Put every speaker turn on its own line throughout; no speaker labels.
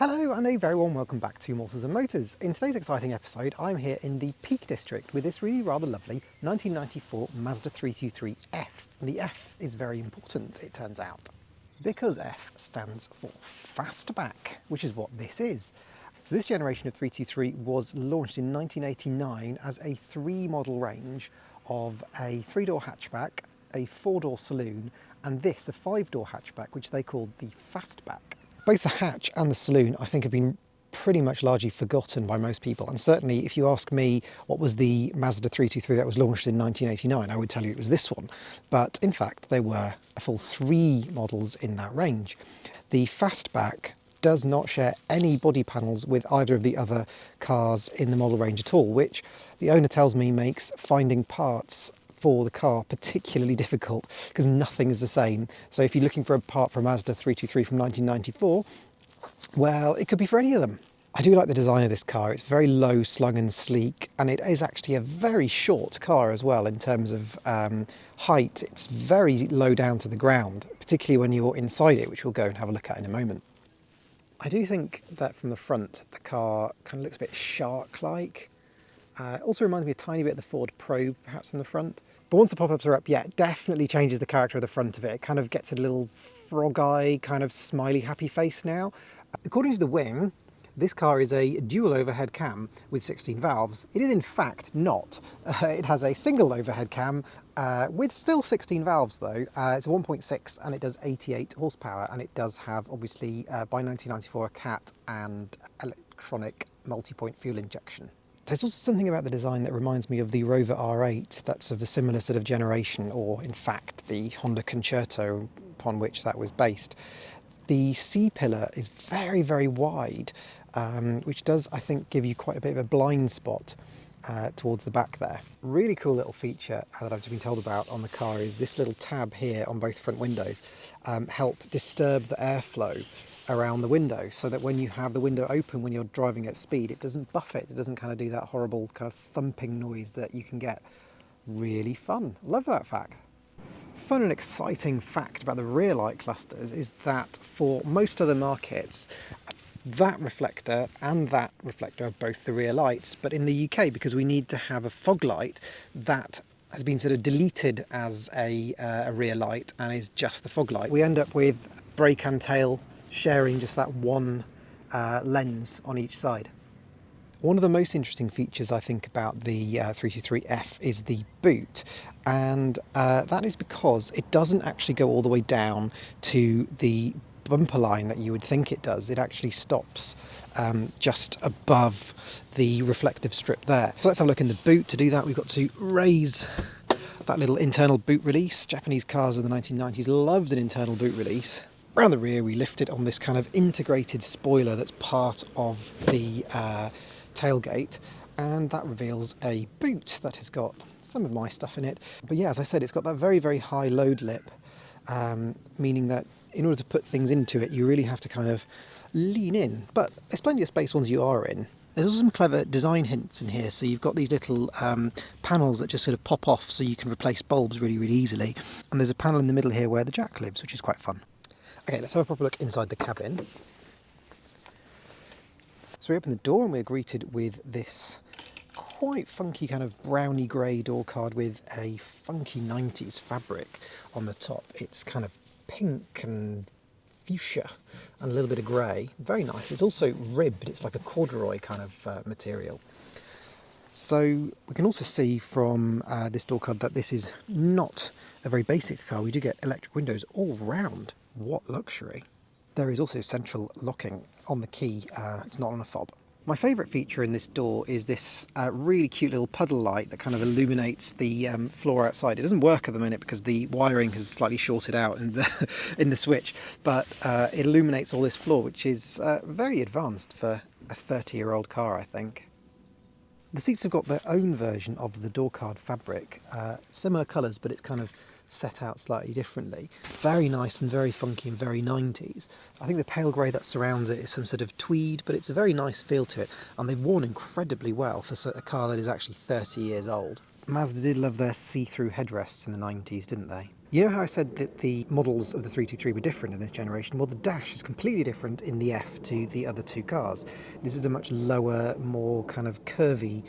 Hello and a very warm welcome back to Mortars and Motors. In today's exciting episode I'm here in the Peak District with this really rather lovely 1994 Mazda 323F. And the F is very important, it turns out, because F stands for fastback, which is what this is. So this generation of 323 was launched in 1989 as a three model range of a three-door hatchback, a four-door saloon, and this, a five-door hatchback, which they called the fastback. Both the hatch and the saloon, I think, have been pretty much largely forgotten by most people. And certainly, if you ask me what was the Mazda 323 that was launched in 1989, I would tell you it was this one. But in fact, there were a full three models in that range. The fastback does not share any body panels with either of the other cars in the model range at all, which the owner tells me makes finding parts for the car particularly difficult because nothing is the same. So if you're looking for a part for a Mazda 323 from 1994, well, it could be for any of them. I do like the design of this car. It's very low slung and sleek, and it is actually a very short car as well in terms of height. It's very low down to the ground, particularly when you're inside it, which we'll go and have a look at in a moment. I do think that from the front, the car kind of looks a bit shark-like. It also reminds me a tiny bit of the Ford Probe, perhaps from the front. But once the pop-ups are up, yeah, it definitely changes the character of the front of it. It kind of gets a little frog eye, kind of smiley, happy face now. According to the wing, this car is a dual overhead cam with 16 valves. It is in fact not. It has a single overhead cam with still 16 valves though. It's a 1.6 and it does 88 horsepower, and it does have, obviously, by 1994, a CAT and electronic multi-point fuel injection. There's also something about the design that reminds me of the Rover R8 that's of a similar sort of generation, or in fact the Honda Concerto upon which that was based. The C-pillar is very, very wide, which does, I think, give you quite a bit of a blind spot towards the back there. Really cool little feature that I've just been told about on the car is this little tab here on both front windows help disturb the airflow around the window, so that when you have the window open when you're driving at speed, it doesn't buff it. It doesn't kind of do that horrible kind of thumping noise that you can get. Really fun. Love that fact. Fun and exciting fact about the rear light clusters is that for most other markets, that reflector and that reflector are both the rear lights, but in the UK, because we need to have a fog light, that has been sort of deleted as a rear light and is just the fog light. We end up with brake and tail sharing just that one lens on each side. One of the most interesting features, I think, about the 323F is the boot, and that is because it doesn't actually go all the way down to the bumper line that you would think it does. It actually stops just above the reflective strip there. So let's have a look in the boot. To do that, we've got to raise that little internal boot release. Japanese cars of the 1990s loved an internal boot release. Around the rear, we lift it on this kind of integrated spoiler that's part of the tailgate, and that reveals a boot that has got some of my stuff in it. But yeah, as I said, it's got that very, very high load lip, meaning that in order to put things into it, you really have to kind of lean in. But there's plenty of space once you are in. There's also some clever design hints in here. So you've got these little panels that just sort of pop off so you can replace bulbs really, really easily. And there's a panel in the middle here where the jack lives, which is quite fun. Okay, let's have a proper look inside the cabin. So we open the door and we're greeted with this quite funky kind of browny grey door card with a funky 90s fabric on the top. It's kind of pink and fuchsia and a little bit of grey. Very nice. It's also ribbed. It's like a corduroy kind of material. So we can also see from this door card that this is not a very basic car. We do get electric windows all round. What luxury. There is also central locking on the key. It's not on a fob. My favourite feature in this door is this really cute little puddle light that kind of illuminates the floor outside. It doesn't work at the minute because the wiring has slightly shorted out in the switch, but it illuminates all this floor, which is very advanced for a 30-year-old car, I think. The seats have got their own version of the door card fabric, similar colours, but it's kind of set out slightly differently. Very nice and very funky and very 90s. I think the pale grey that surrounds it is some sort of tweed, but it's a very nice feel to it, and they've worn incredibly well for a car that is actually 30 years old. Mazda did love their see-through headrests in the 90s, didn't they? You know how I said that the models of the 323 were different in this generation? Well, the dash is completely different in the F to the other two cars. This is a much lower, more kind of curvy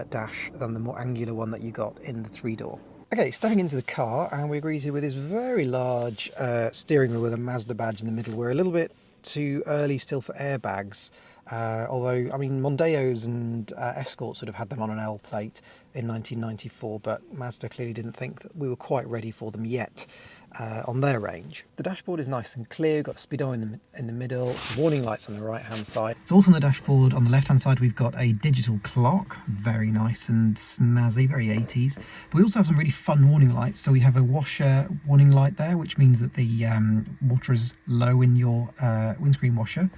dash than the more angular one that you got in the three-door. Okay, stepping into the car, and we're greeted with this very large steering wheel with a Mazda badge in the middle. We're a little bit too early still for airbags, although, I mean, Mondeos and Escorts would have had them on an L plate in 1994, but Mazda clearly didn't think that we were quite ready for them yet on their range. The dashboard is nice and clear, we've got a speedo in the middle, warning lights on the right hand side. So also on the dashboard on the left hand side we've got a digital clock, very nice and snazzy, very 80s. But we also have some really fun warning lights. So we have a washer warning light there, which means that the water is low in your windscreen washer.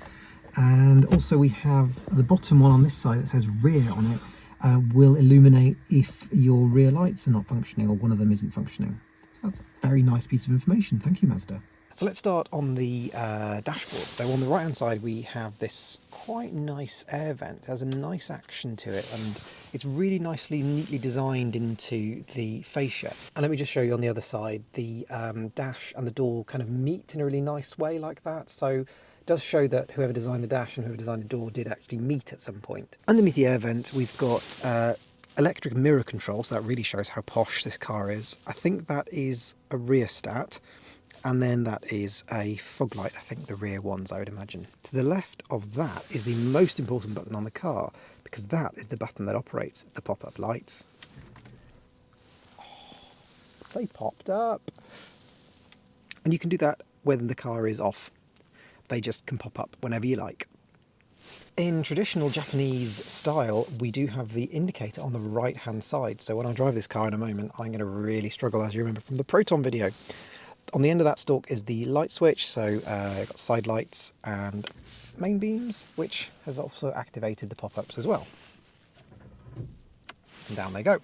And also we have the bottom one on this side that says rear on it, will illuminate if your rear lights are not functioning or one of them isn't functioning. So that's a very nice piece of information. Thank you, Mazda. So let's start on the dashboard. So on the right hand side we have this quite nice air vent. It has a nice action to it and it's really nicely, neatly designed into the fascia. And let me just show you on the other side, the dash and the door kind of meet in a really nice way like that. So it does show that whoever designed the dash and whoever designed the door did actually meet at some point. Underneath the air vent we've got electric mirror control, so that really shows how posh this car is. I think that is a rheostat, and then that is a fog light, I think the rear ones I would imagine. To the left of that is the most important button on the car, because that is the button that operates the pop-up lights. Oh, they popped up. And you can do that when the car is off. They just can pop up whenever you like. In traditional Japanese style, we do have the indicator on the right hand side. So when I drive this car in a moment, I'm going to really struggle, as you remember from the Proton video. On the end of that stalk is the light switch, so got side lights and main beams, which has also activated the pop-ups as well. And down they go.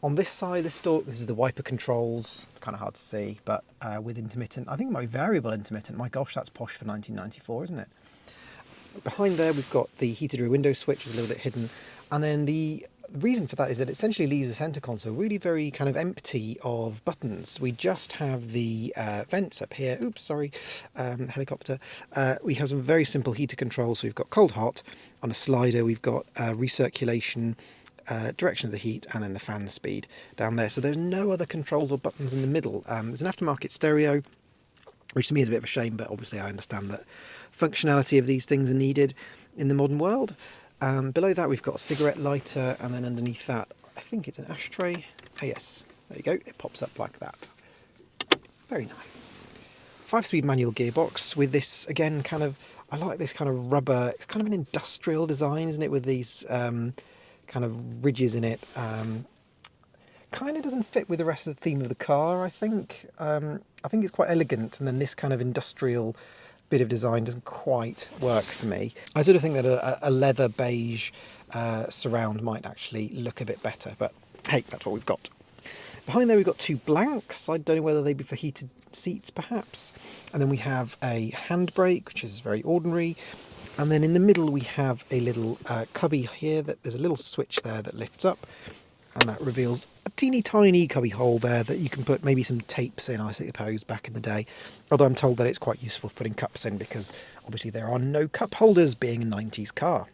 On this side of the stalk, this is the wiper controls. It's kind of hard to see, but with intermittent, I think my variable intermittent. My gosh, that's posh for 1994, isn't it? Behind there, we've got the heated rear window switch, which is a little bit hidden. And then the reason for that is that it essentially leaves the centre console really very kind of empty of buttons. We just have the vents up here. Oops, sorry, helicopter. We have some very simple heater controls. So we've got cold, hot. On a slider, we've got recirculation, direction of the heat, and then the fan speed down there. So there's no other controls or buttons in the middle. There's an aftermarket stereo, which to me is a bit of a shame, but obviously I understand that functionality of these things are needed in the modern world. Below that we've got a cigarette lighter, and then underneath that I think it's an ashtray. Oh yes, there you go, it pops up like that. Very nice. 5-speed manual gearbox with this, again, kind of, I like this kind of rubber, it's kind of an industrial design, isn't it, with these kind of ridges in it. Kind of doesn't fit with the rest of the theme of the car, I think. I think it's quite elegant, and then this kind of industrial bit of design doesn't quite work for me. I sort of think that a leather beige surround might actually look a bit better, but hey, that's what we've got. Behind there we've got two blanks. I don't know whether they'd be for heated seats perhaps. And then we have a handbrake, which is very ordinary. And then in the middle we have a little cubby here, that there's a little switch there that lifts up, and that reveals a teeny tiny cubby hole there that you can put maybe some tapes in, I suppose, back in the day. Although I'm told that it's quite useful for putting cups in, because obviously there are no cup holders being a 90s car.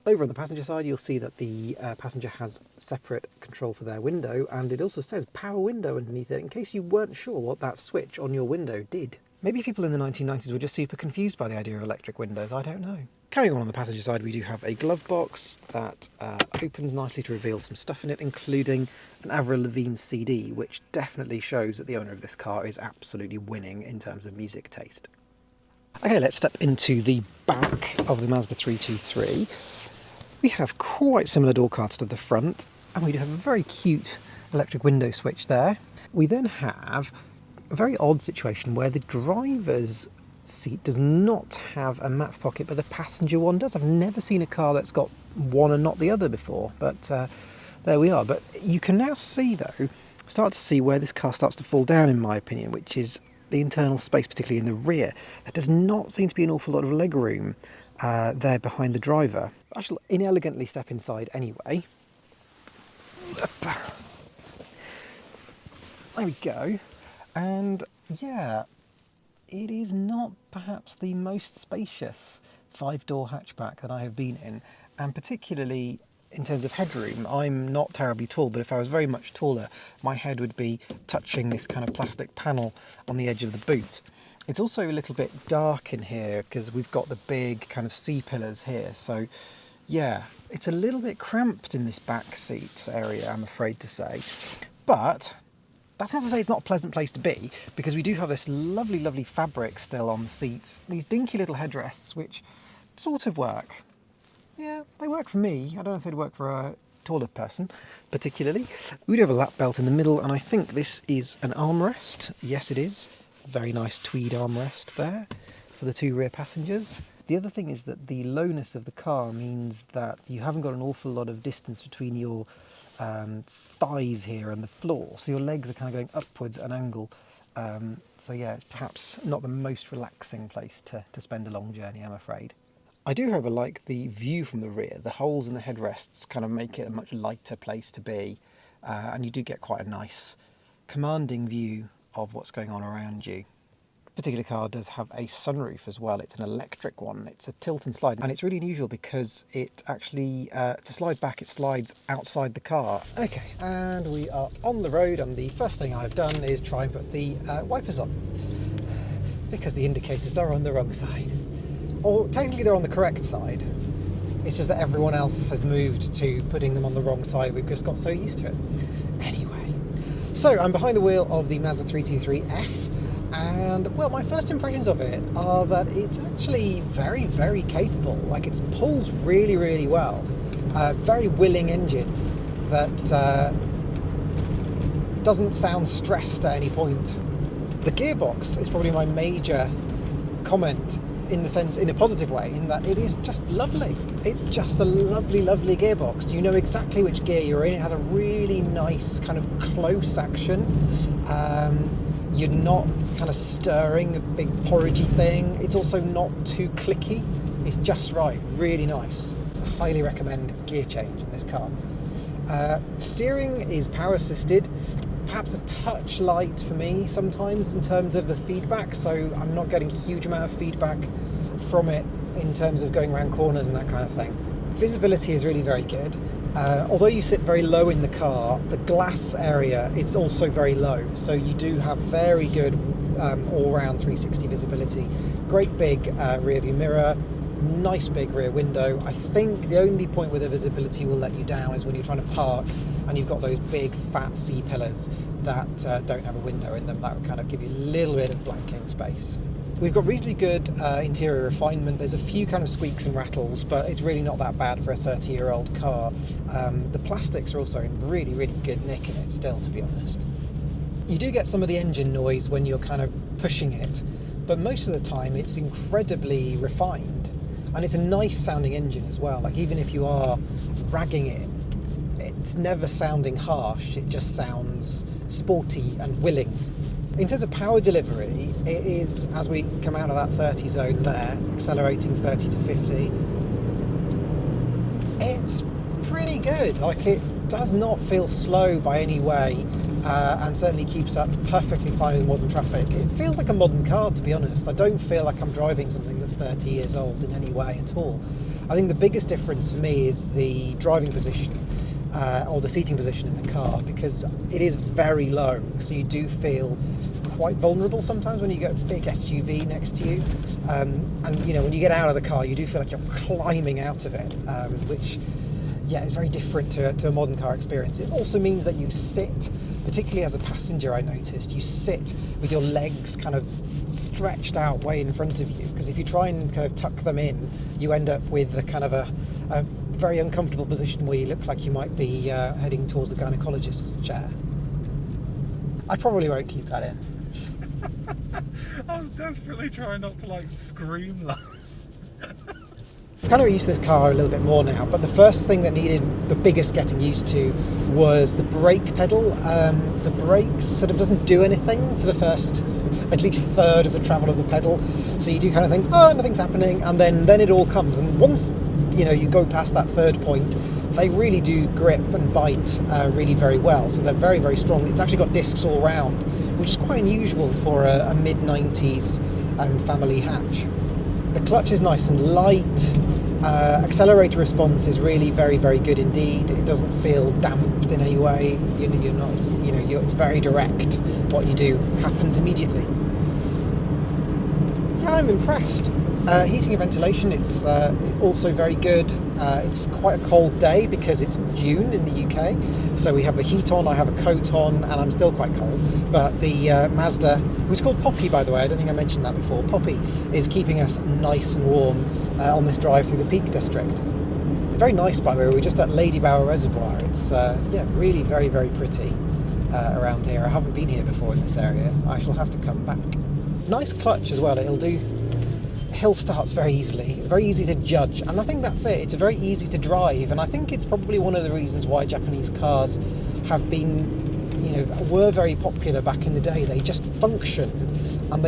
Over on the passenger side you'll see that the passenger has separate control for their window, and it also says power window underneath it, in case you weren't sure what that switch on your window did. Maybe people in the 1990s were just super confused by the idea of electric windows, I don't know. Carrying on the passenger side, we do have a glove box that opens nicely to reveal some stuff in it, including an Avril Lavigne CD, which definitely shows that the owner of this car is absolutely winning in terms of music taste. Okay, let's step into the back of the Mazda 323. We have quite similar door cards to the front, and we do have a very cute electric window switch there. We then have a very odd situation where the driver's seat does not have a map pocket, but the passenger one does. I've never seen a car that's got one and not the other before, but there we are. But you can now see, though, start to see where this car starts to fall down, in my opinion, which is the internal space, particularly in the rear. There does not seem to be an awful lot of leg room there behind the driver. I shall inelegantly step inside anyway. There we go. And yeah, it is not perhaps the most spacious 5-door hatchback that I have been in, and particularly in terms of headroom, I'm not terribly tall, but if I was very much taller, my head would be touching this kind of plastic panel on the edge of the boot. It's also a little bit dark in here because we've got the big kind of C-pillars here, so yeah, it's a little bit cramped in this back seat area, I'm afraid to say. But that's not to say it's not a pleasant place to be, because we do have this lovely, lovely fabric still on the seats, these dinky little headrests which sort of work. Yeah, they work for me. I don't know if they'd work for a taller person, particularly. We do have a lap belt in the middle, and I think this is an armrest. Yes, it is. Very nice tweed armrest there for the 2 rear passengers. The other thing is that the lowness of the car means that you haven't got an awful lot of distance between your thighs here and the floor, so your legs are kind of going upwards at an angle. So yeah, it's perhaps not the most relaxing place to spend a long journey, I'm afraid. I do, however, like the view from the rear. The holes in the headrests kind of make it a much lighter place to be, and you do get quite a nice, commanding view of what's going on around you. This particular car does have a sunroof as well. It's an electric one. It's a tilt and slide, and it's really unusual because it actually, to slide back, it slides outside the car. Okay, and we are on the road, and the first thing I've done is try and put the wipers on, because the indicators are on the wrong side. Or technically they're on the correct side. It's just that everyone else has moved to putting them on the wrong side. We've just got so used to it. Anyway, so I'm behind the wheel of the Mazda 323F, and well, my first impressions of it are that it's actually very, very capable. Like, it pulls really, really well. Very willing engine that doesn't sound stressed at any point. The gearbox is probably my major comment, in the sense, in a positive way, in that it is just lovely. It's just a lovely, lovely gearbox. You know exactly which gear you're in. It has a really nice kind of close action. You're not kind of stirring a big porridgey thing. It's also not too clicky. It's just right, really nice. I highly recommend gear change in this car. Steering is power assisted. Perhaps a touch light for me sometimes in terms of the feedback, so I'm not getting a huge amount of feedback from it in terms of going around corners and that kind of thing. Visibility is really very good. Although you sit very low in the car, the glass area is also very low, so you do have very good all-round 360 visibility. Great big rear view mirror, nice big rear window. I think the only point where the visibility will let you down is when you're trying to park and you've got those big fat C-pillars that don't have a window in them. That would kind of give you a little bit of blanking space. We've got reasonably good interior refinement. There's a few kind of squeaks and rattles, but it's really not that bad for a 30-year-old car. The plastics are also in really, really good nick in it still, to be honest. You do get some of the engine noise when you're kind of pushing it, but most of the time it's incredibly refined. And it's a nice sounding engine as well. Like, even if you are ragging it, it's never sounding harsh. It just sounds sporty and willing. In terms of power delivery, it is, as we come out of that 30 zone there, accelerating 30 to 50, it's pretty good. Like, it does not feel slow by any way, and certainly keeps up perfectly fine with modern traffic. It feels like a modern car, to be honest. I don't feel like I'm driving something that's 30 years old in any way at all. I think the biggest difference for me is the driving position, or the seating position in the car, because it is very low, so you do feel quite vulnerable sometimes when you get a big SUV next to you, and you know, when you get out of the car you do feel like you're climbing out of it, which, yeah, is very different to a modern car experience. It also means that you sit, particularly as a passenger, I noticed, you sit with your legs kind of stretched out way in front of you, because if you try and kind of tuck them in, you end up with a kind of a very uncomfortable position where you look like you might be heading towards the gynecologist's chair. I probably won't keep that in.
I was desperately trying not to, like, scream that.
I've kind of used this car a little bit more now, but the first thing that needed the biggest getting used to was the brake pedal. The brakes sort of doesn't do anything for the first, at least third of the travel of the pedal. So you do kind of think, oh, nothing's happening, and then it all comes. And once, you know, you go past that third point, they really do grip and bite really very well, so they're very, very strong. It's actually got discs all round, which is quite unusual for a mid-90s family hatch. The clutch is nice and light. Accelerator response is really very, very good indeed. It doesn't feel damped in any way. It's very direct. What you do happens immediately. Yeah, I'm impressed. Heating and ventilation, it's also very good. It's quite a cold day because it's June in the UK, so we have the heat on, I have a coat on, and I'm still quite cold. But the Mazda, which is called Poppy, by the way, I don't think I mentioned that before, Poppy is keeping us nice and warm on this drive through the Peak District. Very nice, by the way. We're just at Lady Bower Reservoir. It's really very, very pretty around here. I haven't been here before in this area. I shall have to come back. Nice clutch as well. It'll do hill starts very easily, very easy to judge, and I think that's it. It's very easy to drive, and I think it's probably one of the reasons why Japanese cars have been, were very popular back in the day. They just functioned, and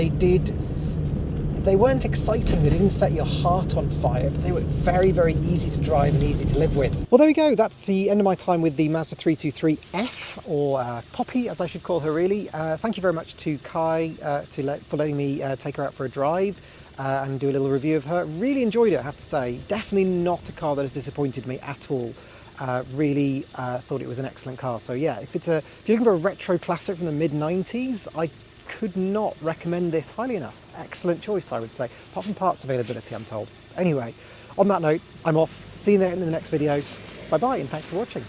they weren't exciting, they didn't set your heart on fire, but they were very, very easy to drive and easy to live with. Well, there we go. That's the end of my time with the Mazda 323F, or Poppy, as I should call her, really. Thank you very much to Kai for letting me take her out for a drive and do a little review of her. Really enjoyed it, I have to say. Definitely not a car that has disappointed me at all. Really thought it was an excellent car. So yeah, if you're looking for a retro classic from the mid-90s, I could not recommend this highly enough. Excellent choice, I would say, apart from parts availability, I'm told. Anyway, on that note, I'm off. See you in the next video. Bye bye, and thanks for watching.